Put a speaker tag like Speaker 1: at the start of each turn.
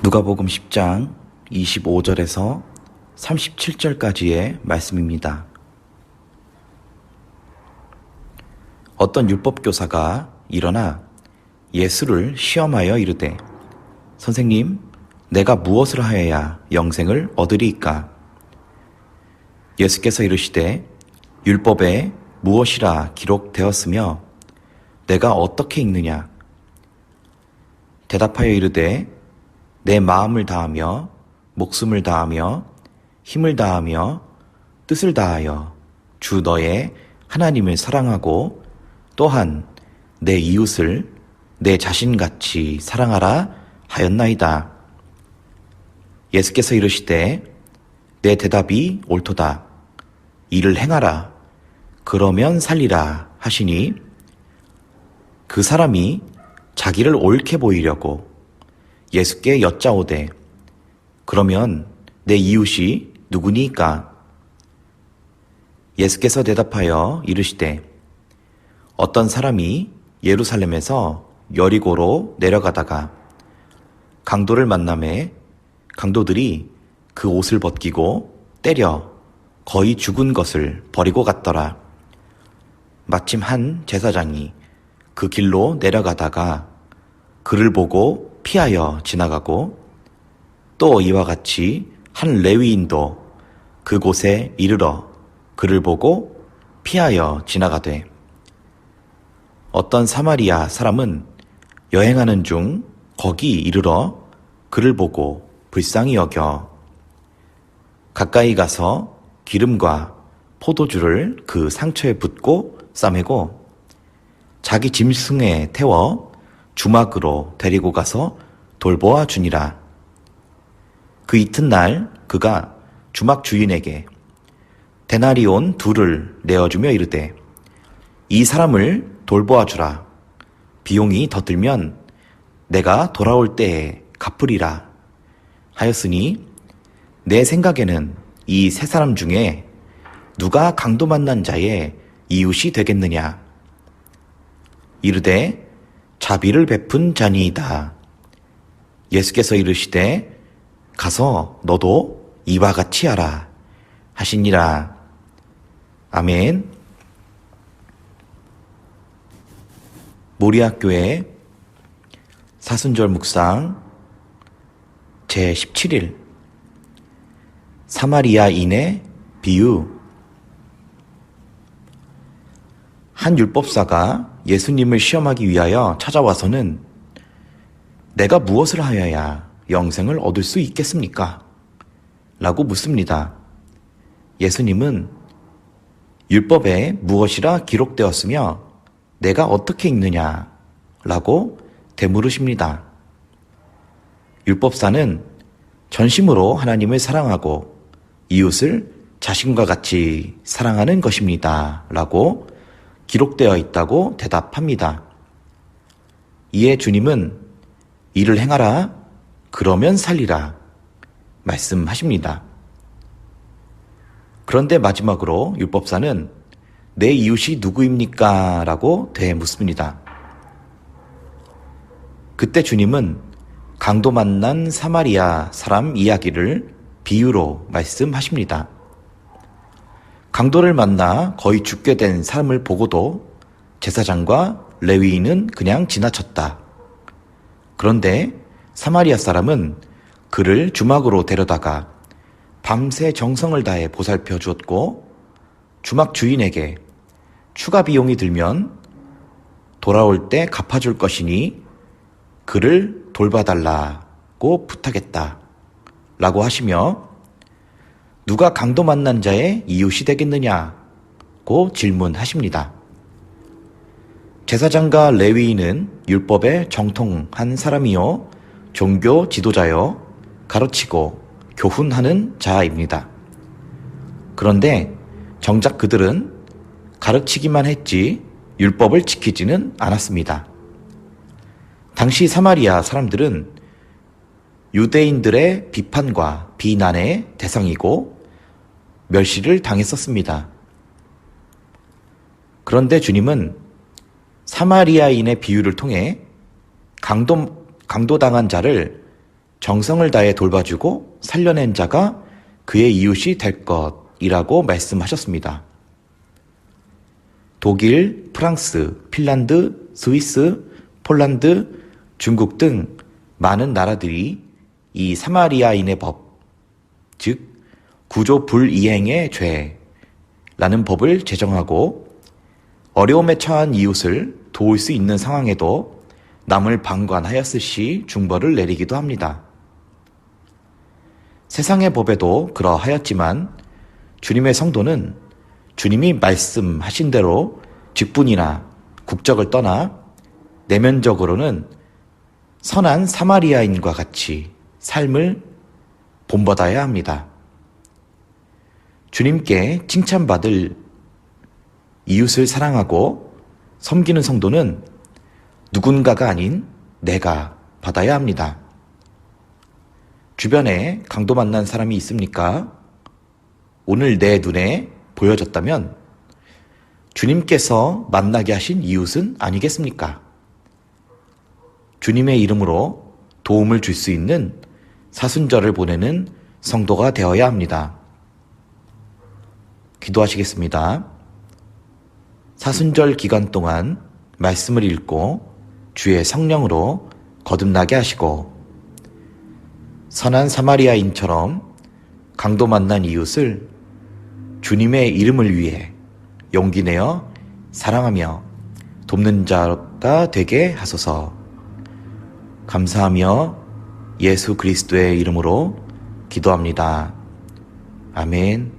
Speaker 1: 누가복음 10장 25절에서 37절까지의 말씀입니다. 어떤 율법교사가 일어나 예수를 시험하여 이르되, 선생님, 내가 무엇을 하여야 영생을 얻으리이까? 예수께서 이르시되, 율법에 무엇이라 기록되었으며 내가 어떻게 읽느냐? 대답하여 이르되, 내 마음을 다하며 목숨을 다하며 힘을 다하며 뜻을 다하여 주 너의 하나님을 사랑하고 또한 내 이웃을 내 자신같이 사랑하라 하였나이다. 예수께서 이르시되, 내 대답이 옳도다. 이를 행하라. 그러면 살리라 하시니, 그 사람이 자기를 옳게 보이려고 예수께 여짜오되, 그러면 내 이웃이 누구니까? 예수께서 대답하여 이르시되, 어떤 사람이 예루살렘에서 여리고로 내려가다가 강도를 만나매 강도들이 그 옷을 벗기고 때려 거의 죽은 것을 버리고 갔더라. 마침 한 제사장이 그 길로 내려가다가 그를 보고 피하여 지나가고, 또 이와 같이 한 레위인도 그곳에 이르러 그를 보고 피하여 지나가되, 어떤 사마리아 사람은 여행하는 중 거기 이르러 그를 보고 불쌍히 여겨 가까이 가서 기름과 포도주를 그 상처에 붓고 싸매고 자기 짐승에 태워 주막으로 데리고 가서 돌보아 주니라. 그 이튿날 그가 주막 주인에게 데나리온 2를 내어주며 이르되, 이 사람을 돌보아 주라. 비용이 더 들면 내가 돌아올 때에 갚으리라 하였으니, 내 생각에는 이 세 사람 중에 누가 강도 만난 자의 이웃이 되겠느냐? 이르되, 자비를 베푼 자니이다. 예수께서 이르시되, 가서 너도 이와 같이 하라 하시니라. 아멘. 모리아교회 사순절 묵상 제17일 사마리아인의 비유. 한 율법사가 예수님을 시험하기 위하여 찾아와서는, 내가 무엇을 하여야 영생을 얻을 수 있겠습니까? 라고 묻습니다. 예수님은 율법에 무엇이라 기록되었으며 내가 어떻게 읽느냐? 라고 되물으십니다. 율법사는 전심으로 하나님을 사랑하고 이웃을 자신과 같이 사랑하는 것입니다. 라고 기록되어 있다고 대답합니다. 이에 주님은 이를 행하라, 그러면 살리라 말씀하십니다. 그런데 마지막으로 율법사는 내 이웃이 누구입니까? 라고 되묻습니다. 그때 주님은 강도 만난 사마리아 사람 이야기를 비유로 말씀하십니다. 강도를 만나 거의 죽게 된 사람을 보고도 제사장과 레위인은 그냥 지나쳤다. 그런데 사마리아 사람은 그를 주막으로 데려다가 밤새 정성을 다해 보살펴 주었고, 주막 주인에게 추가 비용이 들면 돌아올 때 갚아줄 것이니 그를 돌봐달라고 부탁했다 라고 하시며, 누가 강도 만난 자의 이웃이 되겠느냐고 질문하십니다. 제사장과 레위인은 율법에 정통한 사람이요 종교 지도자요 가르치고 교훈하는 자입니다. 그런데 정작 그들은 가르치기만 했지 율법을 지키지는 않았습니다. 당시 사마리아 사람들은 유대인들의 비판과 비난의 대상이고 멸시를 당했었습니다. 그런데 주님은 사마리아인의 비유를 통해 강도당한 자를 정성을 다해 돌봐주고 살려낸 자가 그의 이웃이 될 것이라고 말씀하셨습니다. 독일, 프랑스, 핀란드, 스위스, 폴란드, 중국 등 많은 나라들이 이 사마리아인의 법, 즉 구조 불이행의 죄라는 법을 제정하고 어려움에 처한 이웃을 도울 수 있는 상황에도 남을 방관하였을 시 중벌을 내리기도 합니다. 세상의 법에도 그러하였지만 주님의 성도는 주님이 말씀하신 대로 직분이나 국적을 떠나 내면적으로는 선한 사마리아인과 같이 삶을 본받아야 합니다. 주님께 칭찬받을 이웃을 사랑하고 섬기는 성도는 누군가가 아닌 내가 받아야 합니다. 주변에 강도 만난 사람이 있습니까? 오늘 내 눈에 보여졌다면 주님께서 만나게 하신 이웃은 아니겠습니까? 주님의 이름으로 도움을 줄 수 있는 사순절을 보내는 성도가 되어야 합니다. 기도하시겠습니다. 사순절 기간 동안 말씀을 읽고 주의 성령으로 거듭나게 하시고 선한 사마리아인처럼 강도 만난 이웃을 주님의 이름을 위해 용기 내어 사랑하며 돕는 자가 되게 하소서. 감사하며 예수 그리스도의 이름으로 기도합니다. 아멘.